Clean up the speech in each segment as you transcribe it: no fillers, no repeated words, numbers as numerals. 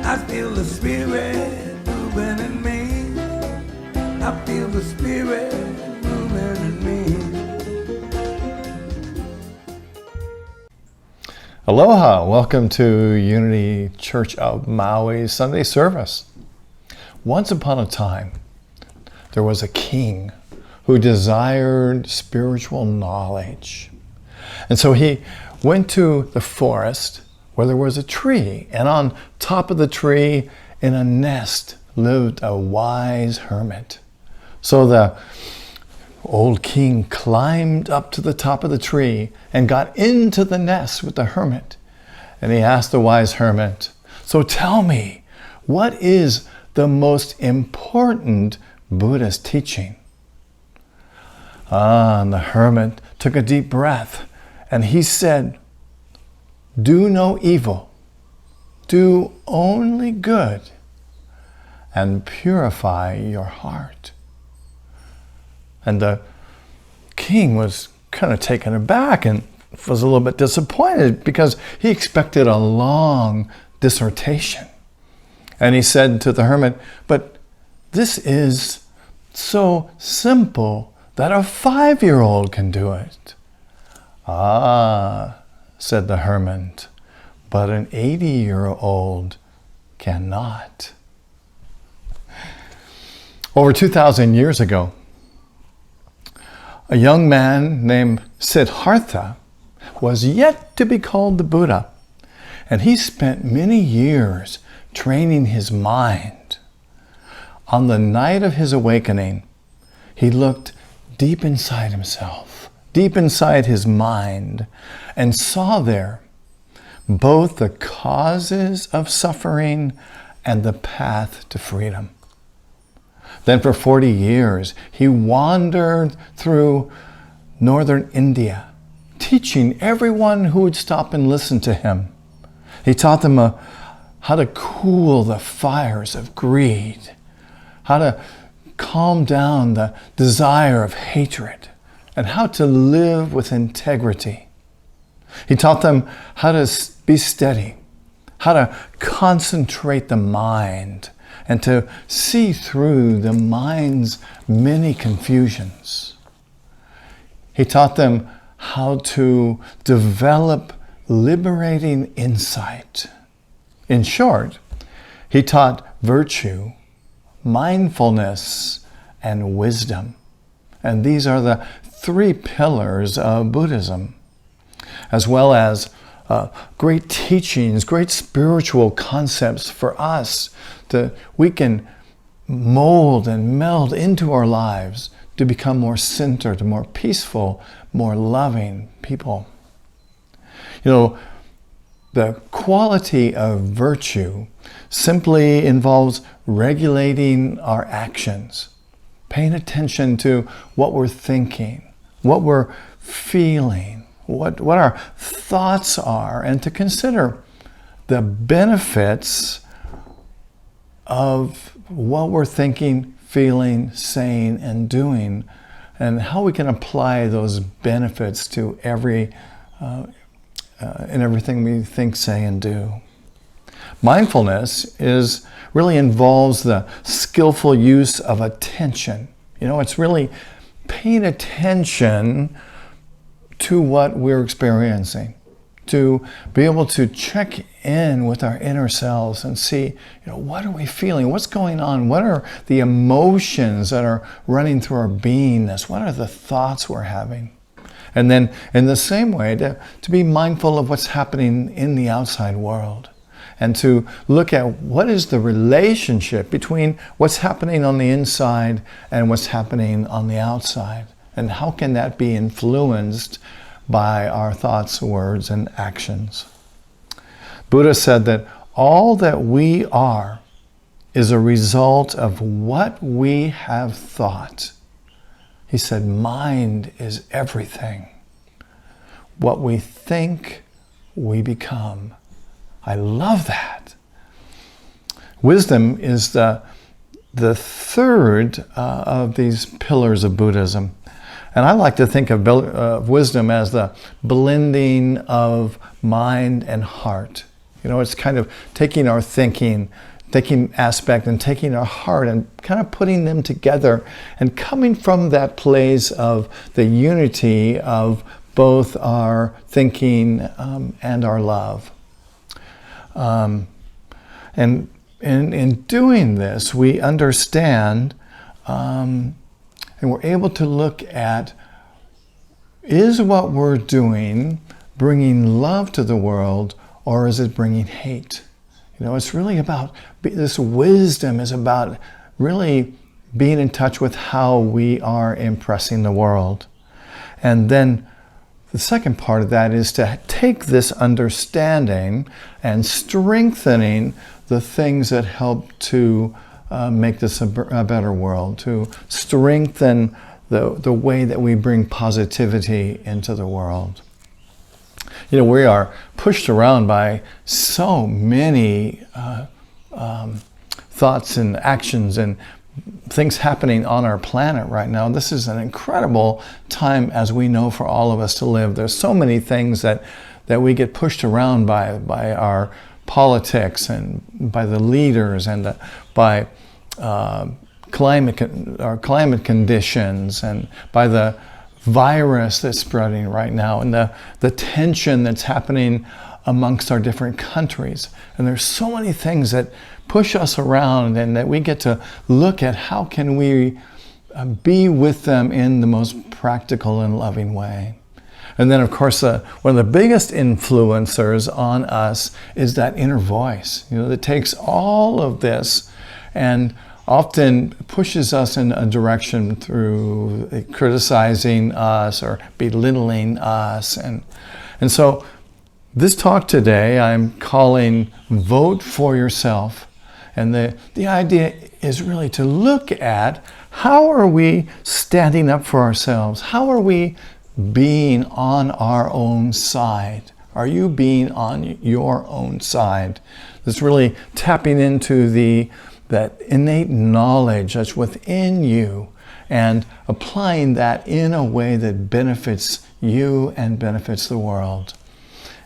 I feel the Spirit moving in me. I feel the Spirit moving in me. Aloha, welcome to Unity Church of Maui Sunday service. Once upon a time, there was a king who desired spiritual knowledge. And so he went to the forest where there was a tree, and on top of the tree in a nest lived a wise hermit. So the old king climbed up to the top of the tree and got into the nest with the hermit. And he asked the wise hermit, "So tell me, what is the most important Buddhist teaching?" And the hermit took a deep breath and he said, "Do no evil, do only good, and purify your heart." And the king was kind of taken aback and was a little bit disappointed because he expected a long dissertation. And he said to the hermit, "But this is so simple that a 5-year-old can do it." "Ah," said the hermit, "but an 80-year-old cannot." Over 2,000 years ago, a young man named Siddhartha was yet to be called the Buddha, and he spent many years training his mind. On the night of his awakening, he looked deep inside himself, deep inside his mind, and saw there both the causes of suffering and the path to freedom. Then for 40 years, he wandered through northern India, teaching everyone who would stop and listen to him. He taught them how to cool the fires of greed, how to calm down the desire of hatred, and how to live with integrity. He taught them how to be steady, how to concentrate the mind, and to see through the mind's many confusions. He taught them how to develop liberating insight. In short, he taught virtue, mindfulness, and wisdom. And these are the 3 pillars of Buddhism, as well as great teachings, great spiritual concepts for us that we can mold and meld into our lives to become more centered, more peaceful, more loving people. You know, the quality of virtue simply involves regulating our actions, paying attention to what we're thinking, what we're feeling, what our thoughts are, and to consider the benefits of what we're thinking, feeling, saying, and doing, and how we can apply those benefits to in everything we think, say, and do. Mindfulness really involves the skillful use of attention. You know, it's really paying attention to what we're experiencing, to be able to check in with our inner selves and see, what are we feeling? What's going on? What are the emotions that are running through our beingness? What are the thoughts we're having? And then in the same way, to be mindful of what's happening in the outside world, and to look at what is the relationship between what's happening on the inside and what's happening on the outside, and how can that be influenced by our thoughts, words, and actions. Buddha said that all that we are is a result of what we have thought. He said, mind is everything. What we think, we become. I love that. Wisdom is the third of these pillars of Buddhism. And I like to think of wisdom as the blending of mind and heart. You know, it's kind of taking our thinking, taking aspect and taking our heart and kind of putting them together and coming from that place of the unity of both our thinking and our love. And in doing this, we understand and we're able to look at, is what we're doing bringing love to the world, or is it bringing hate? You know, it's really about, this wisdom is about really being in touch with how we are impressing the world. And then the second part of that is to take this understanding and strengthening the things that help to make this a better world, to strengthen the way that we bring positivity into the world. You know, we are pushed around by so many thoughts and actions and things happening on our planet right now. This is an incredible time, as we know, for all of us to live. There's so many things that we get pushed around by our politics and by the leaders and by climate conditions and by the virus that's spreading right now and the tension that's happening amongst our different countries. And there's so many things that push us around, and that we get to look at how can we be with them in the most practical and loving way. And then, of course, one of the biggest influencers on us is that inner voice, you know, that takes all of this and often pushes us in a direction through criticizing us or belittling us. And so this talk today I'm calling Vote for Yourself. And the idea is really to look at, how are we standing up for ourselves? How are we being on our own side? Are you being on your own side? It's really tapping into that innate knowledge that's within you and applying that in a way that benefits you and benefits the world.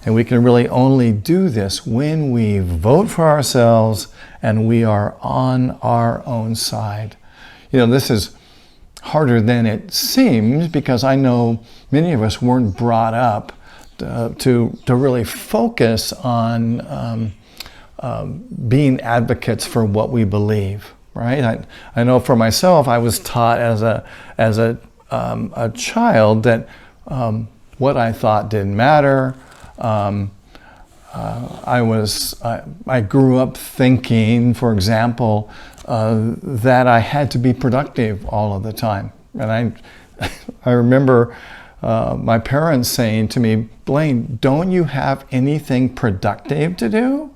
And we can really only do this when we vote for ourselves and we are on our own side. You know, this is harder than it seems, because I know many of us weren't brought up to really focus on being advocates for what we believe, right? I know for myself, I was taught as a child that what I thought didn't matter. I grew up thinking, for example, that I had to be productive all of the time. And I remember my parents saying to me, "Blaine, don't you have anything productive to do?"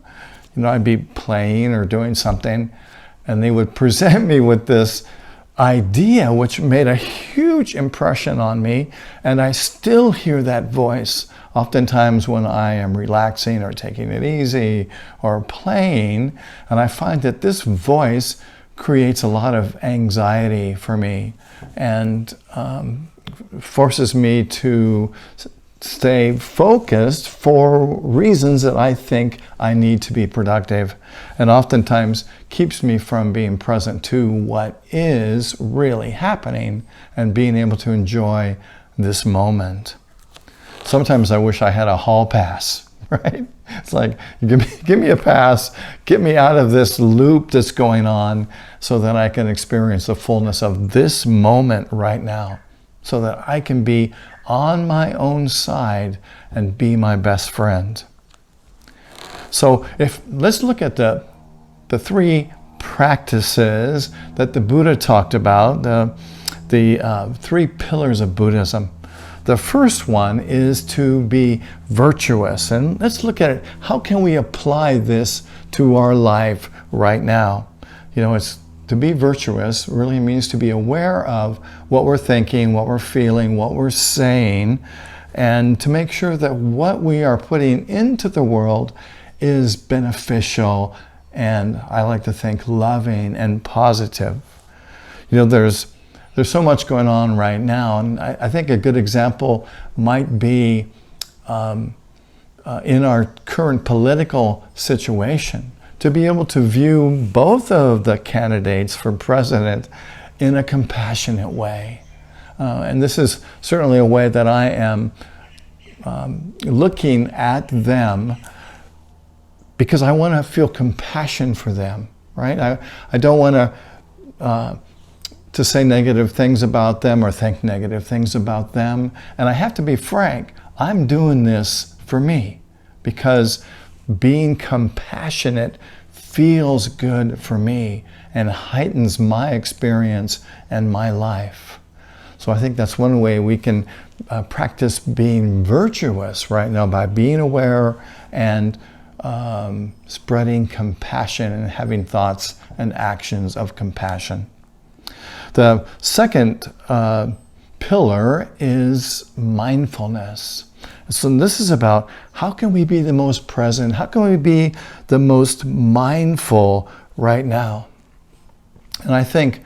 You know, I'd be playing or doing something, and they would present me with this idea, which made a huge impression on me. And I still hear that voice oftentimes when I am relaxing or taking it easy or playing. And I find that this voice creates a lot of anxiety for me and forces me to stay focused for reasons that I think I need to be productive, and oftentimes keeps me from being present to what is really happening and being able to enjoy this moment. Sometimes I wish I had a hall pass, right? It's like, give me a pass, get me out of this loop that's going on so that I can experience the fullness of this moment right now, so that I can be on my own side and be my best friend. So let's look at the three practices that the Buddha talked about, the three pillars of Buddhism. The first one is to be virtuous. And let's look at it. How can we apply this to our life right now? You know, to be virtuous really means to be aware of what we're thinking, what we're feeling, what we're saying, and to make sure that what we are putting into the world is beneficial and, I like to think, loving and positive. You know, there's so much going on right now, and I think a good example might be in our current political situation, to be able to view both of the candidates for president in a compassionate way. And this is certainly a way that I am looking at them, because I want to feel compassion for them, right? I don't want to say negative things about them or think negative things about them. And I have to be frank, I'm doing this for me, because being compassionate feels good for me and heightens my experience and my life. So I think that's one way we can practice being virtuous right now, by being aware and spreading compassion and having thoughts and actions of compassion. The second pillar is mindfulness. So this is about how can we be the most present? How can we be the most mindful right now? And I think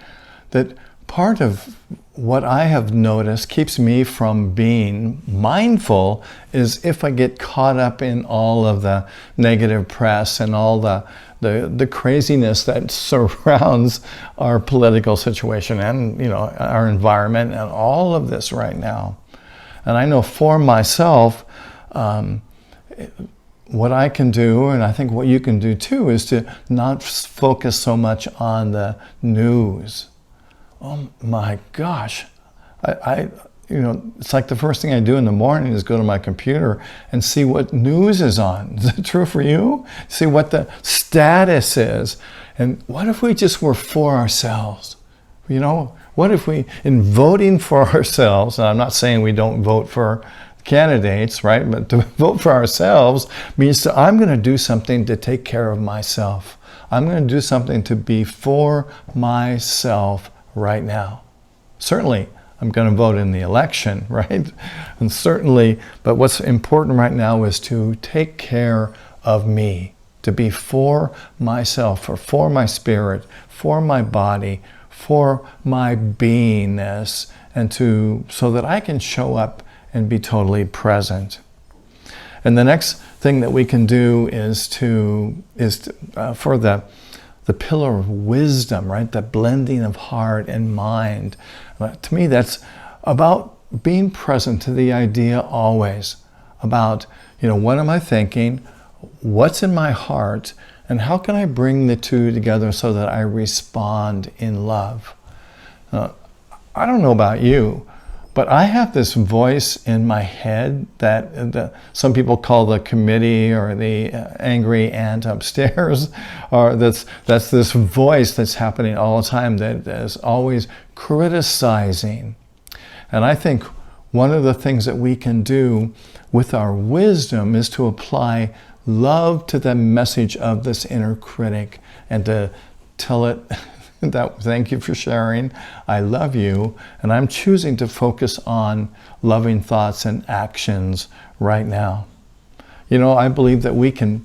that part of what I have noticed keeps me from being mindful is if I get caught up in all of the negative press and all the craziness that surrounds our political situation and, you know, our environment and all of this right now. And I know for myself, what I can do, and I think what you can do too, is to not focus so much on the news. Oh my gosh, you know, it's like the first thing I do in the morning is go to my computer and see what news is on. Is that true for you? See what the status is. And what if we just were for ourselves? You know, what if we, in voting for ourselves, and I'm not saying we don't vote for candidates, right? But to vote for ourselves means that I'm going to do something to take care of myself. I'm going to do something to be for myself right now. Certainly, I'm going to vote in the election, right? And certainly, but what's important right now is to take care of me, to be for myself, or for my spirit, for my body, for my beingness, and so that I can show up and be totally present. And the next thing that we can do is for the pillar of wisdom, right? The blending of heart and mind. To me, that's about being present to the idea always about, you know, what am I thinking? What's in my heart? And how can I bring the two together so that I respond in love? I don't know about you, but I have this voice in my head that some people call the committee or the angry aunt upstairs, or that's this voice that's happening all the time that is always criticizing. And I think one of the things that we can do with our wisdom is to apply love to the message of this inner critic and to tell it that, thank you for sharing, I love you, and I'm choosing to focus on loving thoughts and actions right now. You know, I believe that we can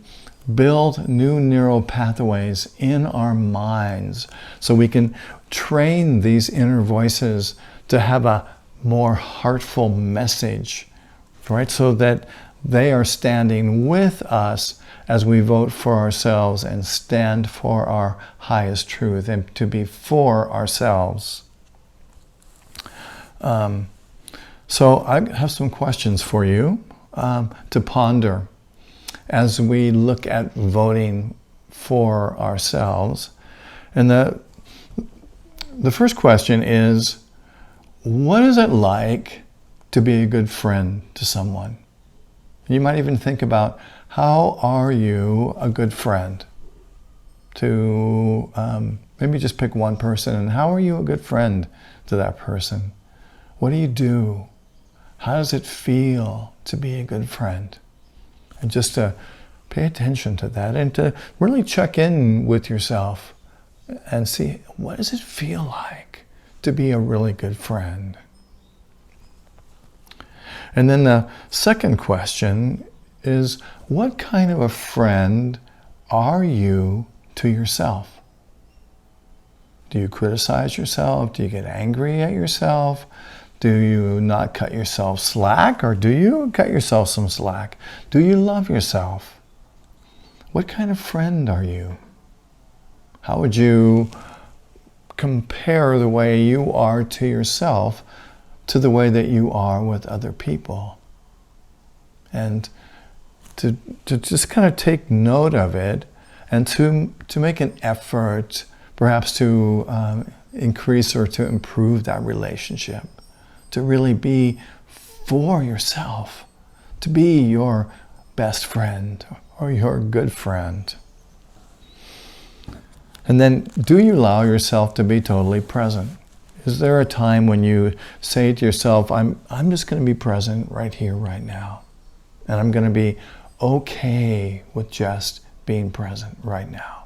build new neural pathways in our minds so we can train these inner voices to have a more heartful message, right? So that they are standing with us as we vote for ourselves and stand for our highest truth and to be for ourselves. So I have some questions for you to ponder as we look at voting for ourselves. And the first question is, what is it like to be a good friend to someone? You might even think about, how are you a good friend to maybe just pick one person, and how are you a good friend to that person? What do you do? How does it feel to be a good friend? And just to pay attention to that and to really check in with yourself and see, what does it feel like to be a really good friend? And then the second question is, what kind of a friend are you to yourself? Do you criticize yourself? Do you get angry at yourself? Do you not cut yourself slack, or do you cut yourself some slack? Do you love yourself? What kind of friend are you? How would you compare the way you are to yourself to the way that you are with other people? And to just kind of take note of it, and to make an effort perhaps to increase or to improve that relationship, to really be for yourself, to be your best friend or your good friend. And then, do you allow yourself to be totally present? Is there a time when you say to yourself, I'm just going to be present right here, right now, and I'm going to be okay with just being present right now?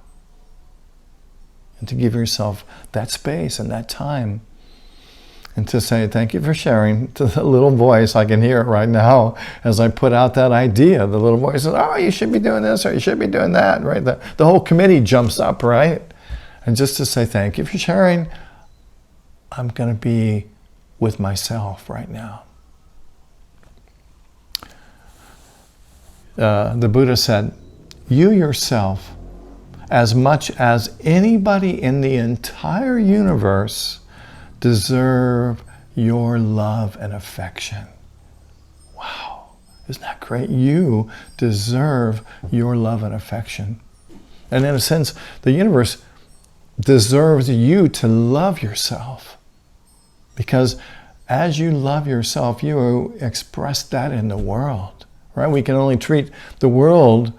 And to give yourself that space and that time, and to say, thank you for sharing, to the little voice. I can hear it right now as I put out that idea. The little voice says, oh, you should be doing this, or you should be doing that, right? The whole committee jumps up, right? And just to say, thank you for sharing, I'm going to be with myself right now. The Buddha said, you yourself, as much as anybody in the entire universe, deserve your love and affection. Wow, isn't that great? You deserve your love and affection. And in a sense, the universe deserves you to love yourself. Because as you love yourself, you express that in the world, right? We can only treat the world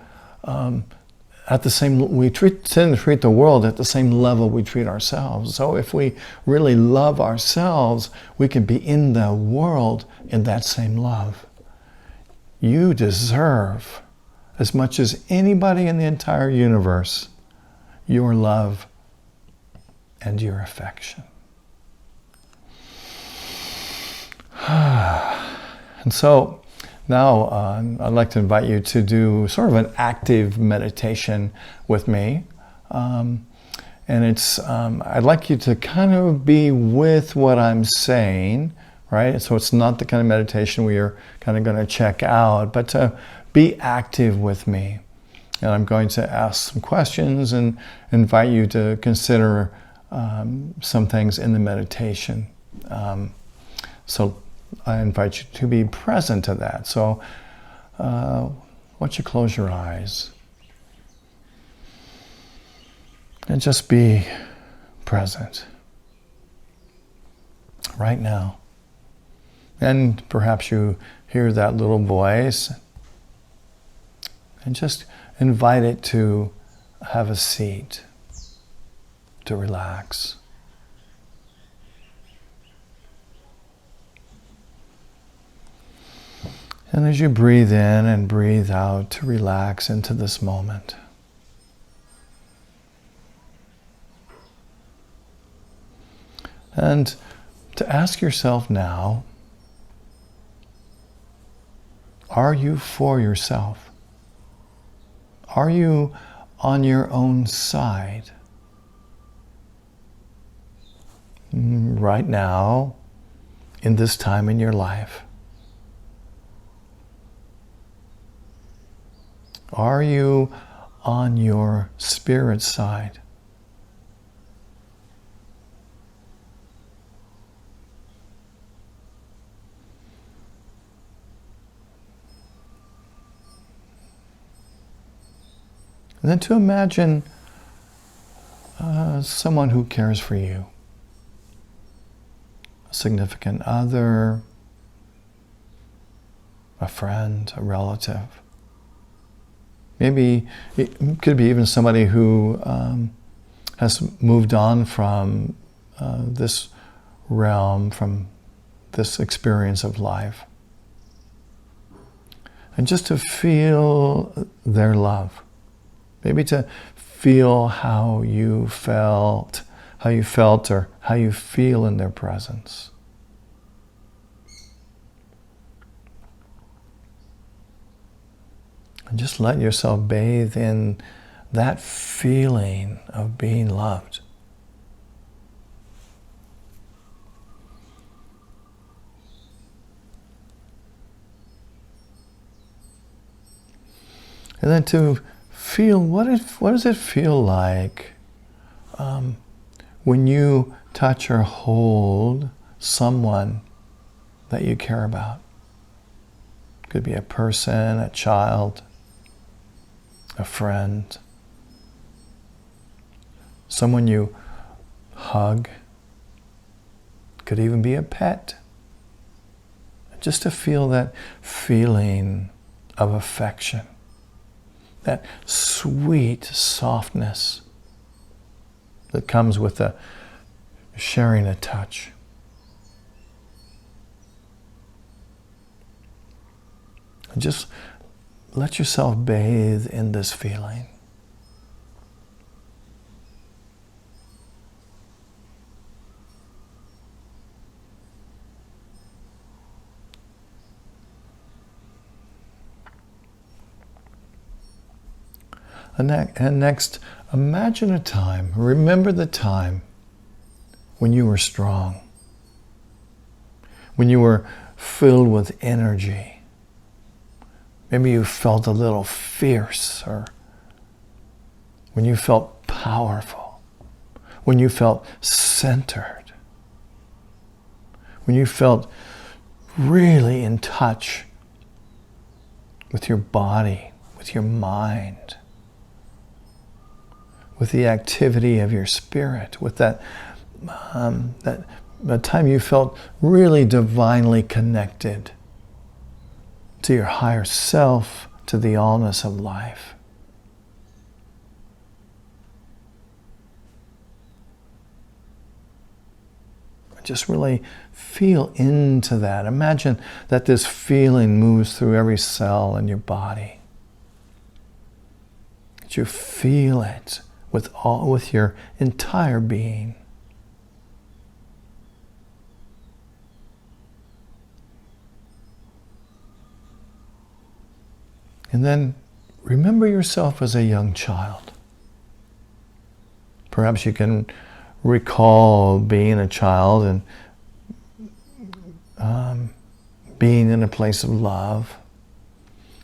at the same, we tend to treat the world at the same level we treat ourselves. So if we really love ourselves, we can be in the world in that same love. You deserve, as much as anybody in the entire universe, your love and your affection. And so, now, I'd like to invite you to do sort of an active meditation with me. And it's, I'd like you to kind of be with what I'm saying, right? So it's not the kind of meditation we are kind of going to check out, but to be active with me. And I'm going to ask some questions and invite you to consider some things in the meditation. So I invite you to be present to that. So why don't you close your eyes and just be present right now. And perhaps you hear that little voice, and just invite it to have a seat, to relax. And as you breathe in and breathe out, to relax into this moment. And to ask yourself now, are you for yourself? Are you on your own side? Right now, in this time in your life. Are you on your spirit side? And then to imagine someone who cares for you, a significant other, a friend, a relative. Maybe it could be even somebody who has moved on from this realm, from this experience of life. And just to feel their love. Maybe to feel how you felt or how you feel in their presence. And just let yourself bathe in that feeling of being loved. And then to feel, what does it feel like when you touch or hold someone that you care about? Could be a person, a child, a friend, someone you hug. Could even be a pet. Just to feel that feeling of affection, that sweet softness that comes with sharing a touch. And just let yourself bathe in this feeling. And next, imagine a time, remember the time when you were strong, when you were filled with energy. Maybe you felt a little fierce, or when you felt powerful, when you felt centered, when you felt really in touch with your body, with your mind, with the activity of your spirit, with that time you felt really divinely connected to your higher self, to the allness of life. Just really feel into that. Imagine that this feeling moves through every cell in your body. That you feel it with your entire being. And then remember yourself as a young child. Perhaps you can recall being a child and being in a place of love.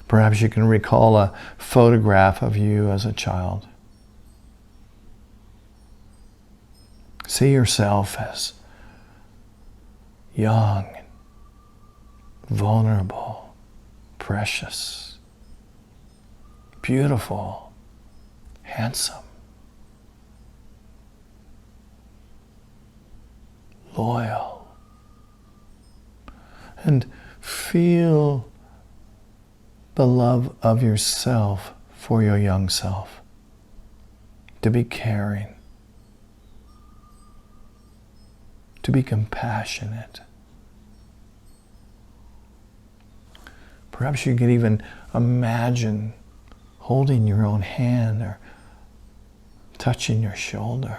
Perhaps you can recall a photograph of you as a child. See yourself as young, vulnerable, precious, beautiful, handsome, loyal. And feel the love of yourself for your young self. To be caring, to be compassionate. Perhaps you could even imagine holding your own hand or touching your shoulder.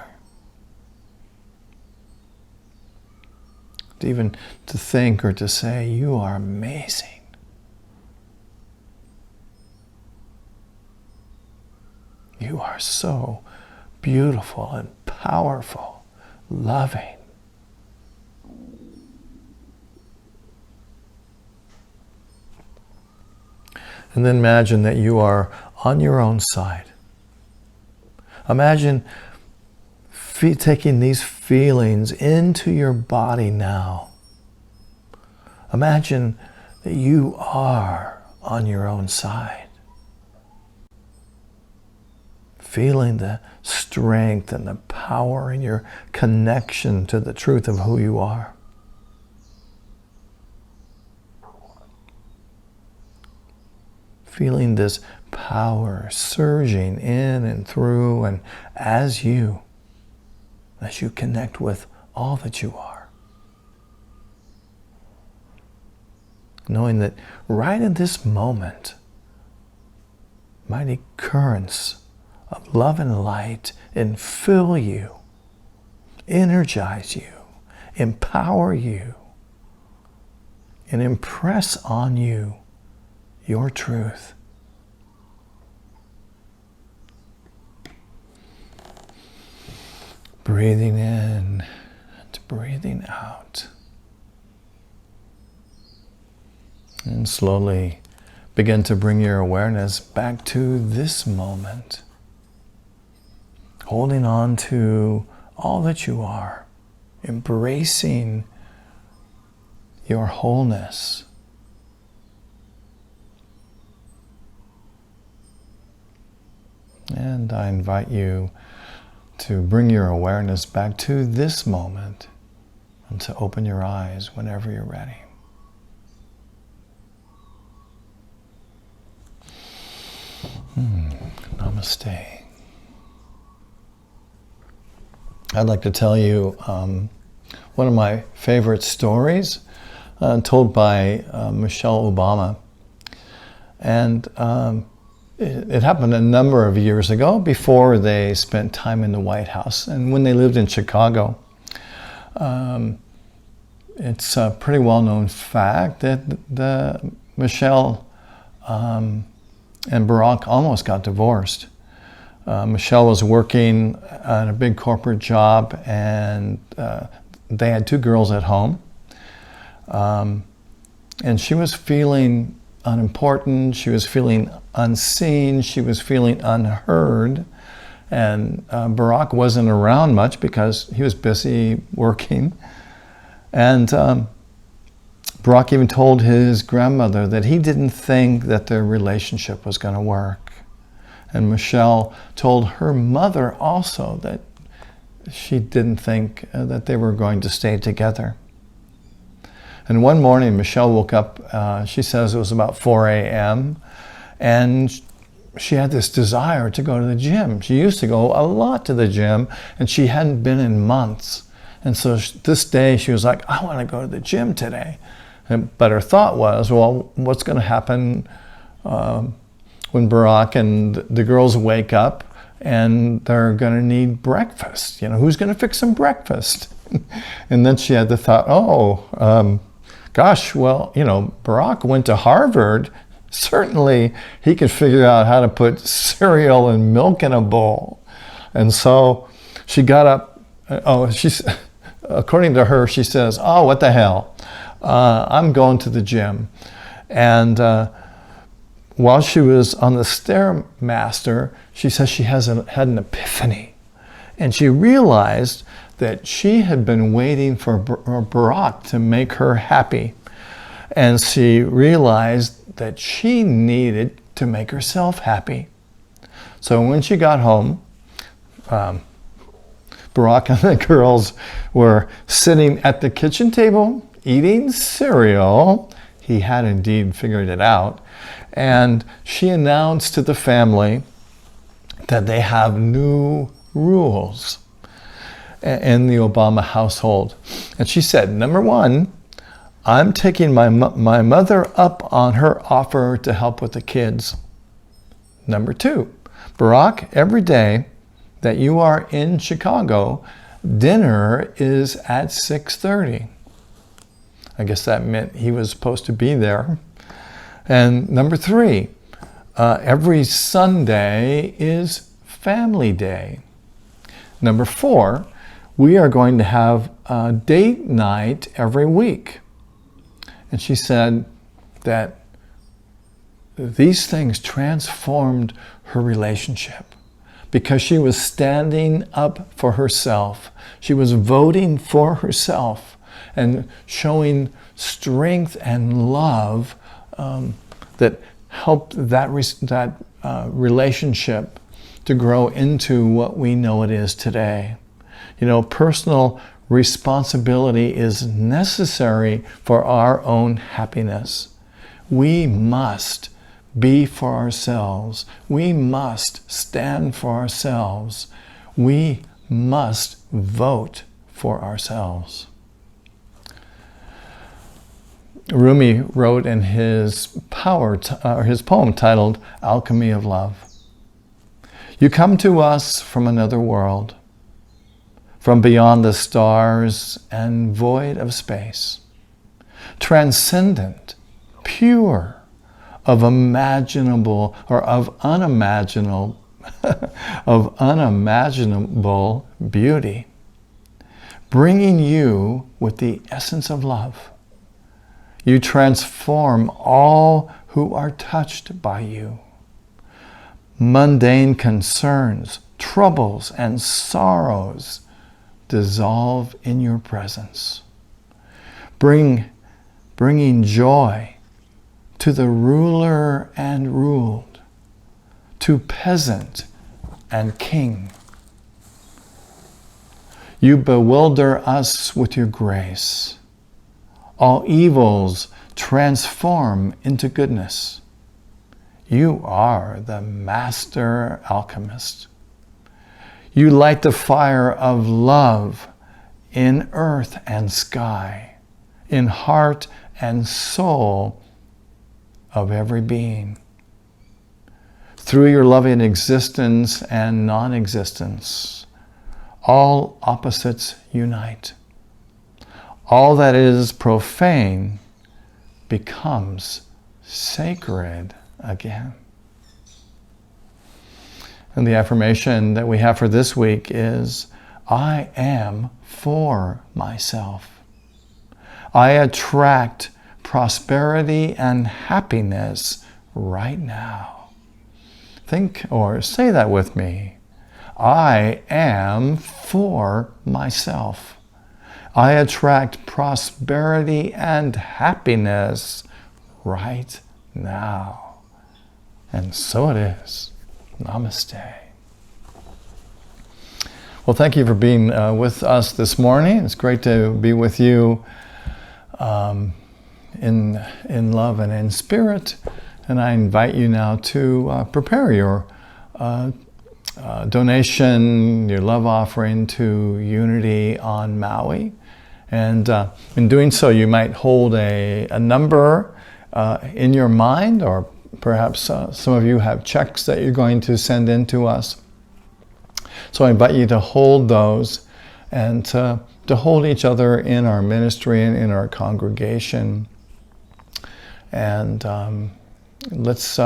Even to think or to say, you are amazing. You are so beautiful and powerful, loving. And then imagine that you are on your own side. Imagine taking these feelings into your body now. Imagine that you are on your own side. Feeling the strength and the power in your connection to the truth of who you are. Feeling this power surging in and through and as you connect with all that you are. Knowing that right in this moment, mighty currents of love and light infill you, energize you, empower you, and impress on you your truth. Breathing in and breathing out. And slowly begin to bring your awareness back to this moment, holding on to all that you are, embracing your wholeness. And I invite you to bring your awareness back to this moment and to open your eyes whenever you're ready. Namaste. I'd like to tell you one of my favorite stories told by Michelle Obama. And it happened a number of years ago before they spent time in the White House. And when they lived in Chicago, it's a pretty well-known fact that Michelle and Barack almost got divorced. Michelle was working at a big corporate job, and they had 2 girls at home. And she was feeling unimportant, she was feeling unseen, she was feeling unheard. And Barack wasn't around much because he was busy working. And Barack even told his grandmother that he didn't think that their relationship was going to work. And Michelle told her mother also that she didn't think that they were going to stay together. And one morning, Michelle woke up, she says it was about 4 a.m., and she had this desire to go to the gym. She used to go a lot to the gym, and she hadn't been in months. And so this day, she was like, I want to go to the gym today. But her thought was, well, what's going to happen when Barack and the girls wake up and they're going to need breakfast? You know, who's going to fix some breakfast? And then she had the thought, gosh, well, you know, Barack went to Harvard. Certainly he could figure out how to put cereal and milk in a bowl. And so she got up. According to her, she says, oh, what the hell? I'm going to the gym. And while she was on the Stairmaster, she says she had an epiphany. And she realized that she had been waiting for Barack to make her happy. And she realized that she needed to make herself happy. So when she got home, Barack and the girls were sitting at the kitchen table eating cereal. He had indeed figured it out. And she announced to the family that they have new rules in the Obama household. And she said, number 1, I'm taking my mother up on her offer to help with the kids. Number 2, Barack, every day that you are in Chicago, dinner is at 6:30. I guess that meant he was supposed to be there. And number 3, every Sunday is family day. Number 4, we are going to have a date night every week. And she said that these things transformed her relationship because she was standing up for herself. She was voting for herself and showing strength and love that helped that relationship to grow into what we know it is today. You know, personal responsibility is necessary for our own happiness. We must be for ourselves. We must stand for ourselves. We must vote for ourselves. Rumi wrote in his poem titled Alchemy of Love, you come to us from another world, from beyond the stars and void of space, transcendent, pure, of unimaginable beauty, bringing you with the essence of love. You transform all who are touched by you. Mundane concerns, troubles, and sorrows dissolve in your presence, bringing joy to the ruler and ruled, to peasant and king. You bewilder us with your grace. All evils transform into goodness. You are the master alchemist. You light the fire of love in earth and sky, in heart and soul of every being. Through your loving existence and non-existence, all opposites unite. All that is profane becomes sacred again. And the affirmation that we have for this week is, I am for myself. I attract prosperity and happiness right now. Think or say that with me. I am for myself. I attract prosperity and happiness right now. And so it is. Namaste. Well, thank you for being with us this morning. It's great to be with you in love and in spirit. And I invite you now to prepare your donation, your love offering to Unity on Maui. And in doing so, you might hold a number in your mind, or perhaps some of you have checks that you're going to send in to us. So I invite you to hold those and to hold each other in our ministry and in our congregation. And let's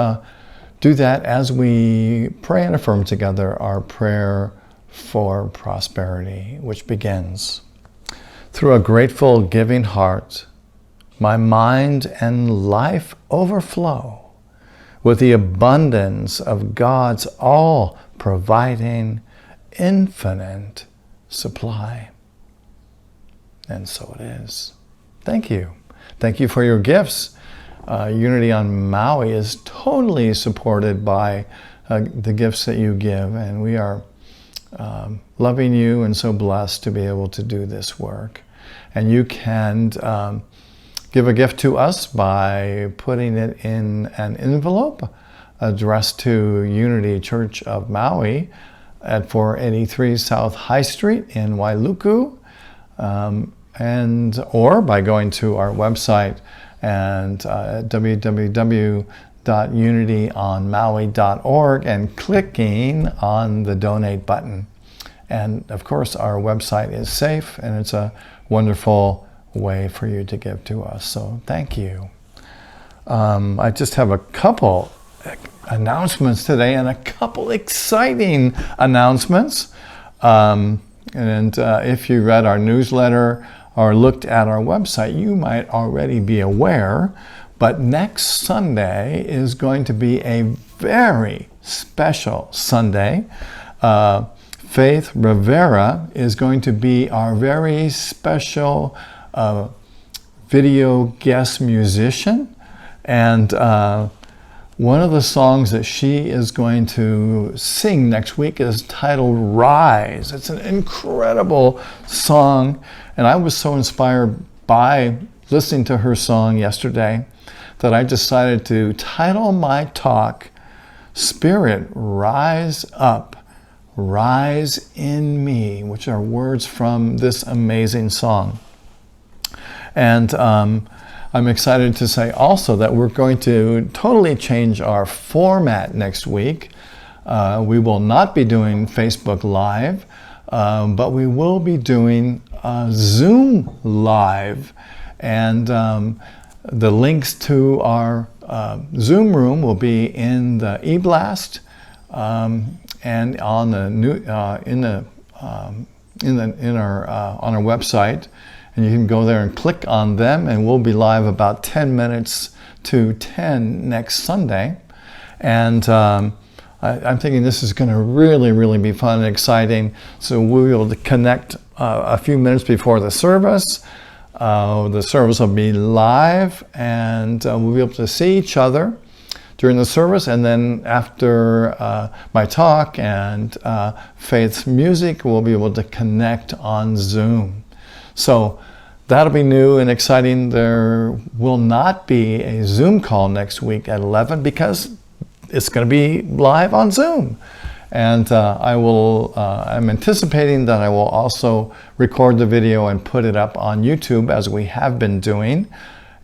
do that as we pray and affirm together our prayer for prosperity, which begins. Through a grateful, giving heart, my mind and life overflow with the abundance of God's all-providing, infinite supply. And so it is. Thank you. Thank you for your gifts. Unity on Maui is totally supported by the gifts that you give, and we are loving you and so blessed to be able to do this work. And you can give a gift to us by putting it in an envelope addressed to Unity Church of Maui at 483 South High Street in Wailuku, or by going to our website and www.unityonmaui.org and clicking on the donate button. And of course, our website is safe, and it's a wonderful way for you to give to us. So thank you. I just have a couple announcements today, and a couple exciting announcements. And if you read our newsletter or looked at our website, you might already be aware, but next Sunday is going to be a very special Sunday. Faith Rivera is going to be our very special video guest musician. And one of the songs that she is going to sing next week is titled Rise. It's an incredible song. And I was so inspired by listening to her song yesterday that I decided to title my talk, Spirit, Rise Up, Rise in Me, which are words from this amazing song. And I'm excited to say also that we're going to totally change our format next week. We will not be doing Facebook Live, but we will be doing Zoom Live. And the links to our Zoom room will be in the eBlast and on the new on our website. And you can go there and click on them, and we'll be live about 10 minutes to 10 next Sunday. And I'm thinking this is going to really, really be fun and exciting. So we will connect a few minutes before the service. The service will be live, and we'll be able to see each other during the service. And then after my talk and Faith's music, we'll be able to connect on Zoom. So that'll be new and exciting. There will not be a Zoom call next week at 11 because it's going to be live on Zoom. And I'm anticipating that I will also record the video and put it up on YouTube as we have been doing.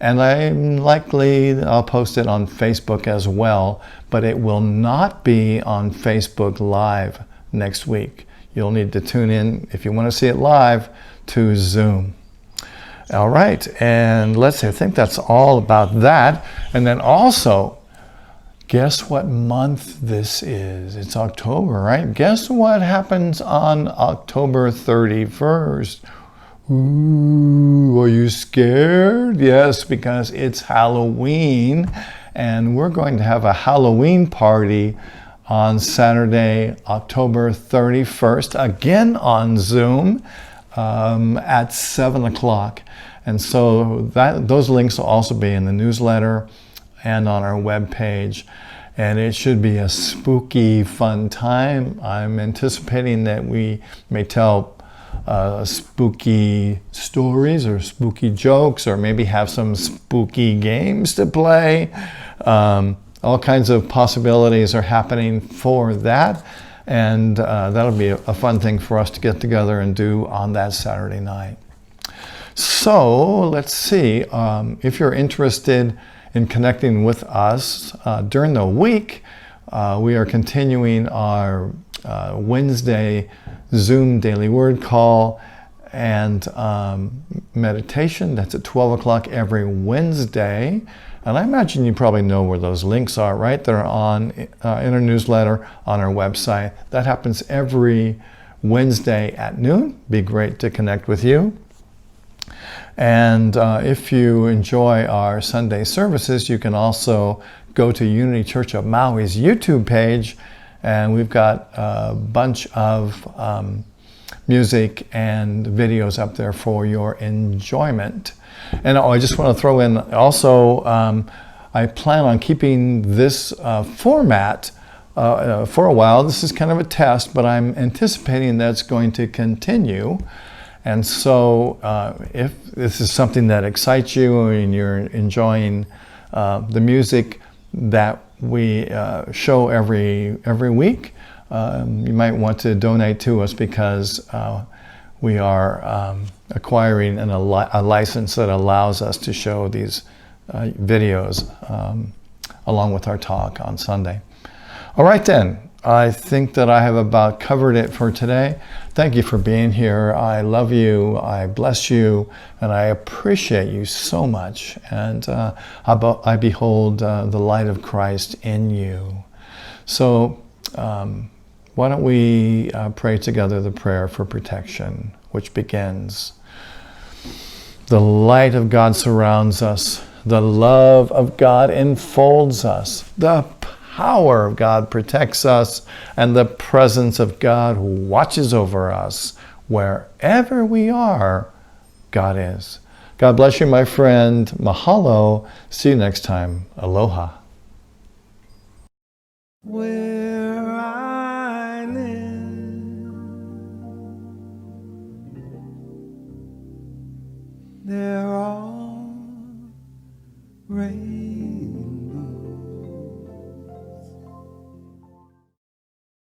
And I'll post it on Facebook as well, but it will not be on Facebook Live next week. You'll need to tune in, if you want to see it live, to Zoom. All right, and I think that's all about that. And then also, guess what month this is? It's October, right? Guess what happens on October 31st? Ooh, are you scared? Yes, because it's Halloween, and we're going to have a Halloween party on Saturday, October 31st, again on Zoom at 7 o'clock. And so those links will also be in the newsletter and on our webpage. And it should be a spooky, fun time. I'm anticipating that we may tell spooky stories or spooky jokes, or maybe have some spooky games to play. All kinds of possibilities are happening for that. And that'll be a fun thing for us to get together and do on that Saturday night. So let's see, if you're interested in connecting with us during the week, we are continuing our Wednesday Zoom Daily Word Call and meditation. That's at 12 o'clock every Wednesday. And I imagine you probably know where those links are, right? They're in our newsletter on our website. That happens every Wednesday at noon. Be great to connect with you. And if you enjoy our Sunday services, you can also go to Unity Church of Maui's YouTube page, and we've got a bunch of music and videos up there for your enjoyment. And I just want to throw in also, I plan on keeping this format for a while. This is kind of a test, but I'm anticipating that's going to continue. And so if this is something that excites you and you're enjoying the music that we show every week, you might want to donate to us, because we are acquiring a license that allows us to show these videos along with our talk on Sunday. All right then. I think that I have about covered it for today. Thank you for being here. I love you, I bless you, and I appreciate you so much. And I behold the light of Christ in you. So why don't we pray together the prayer for protection, which begins: the light of God surrounds us. The love of God enfolds us. The power of God protects us, and the presence of God watches over us. Wherever we are, God is. God bless you, my friend. Mahalo. See you next time. Aloha. Where I live, they're all raised.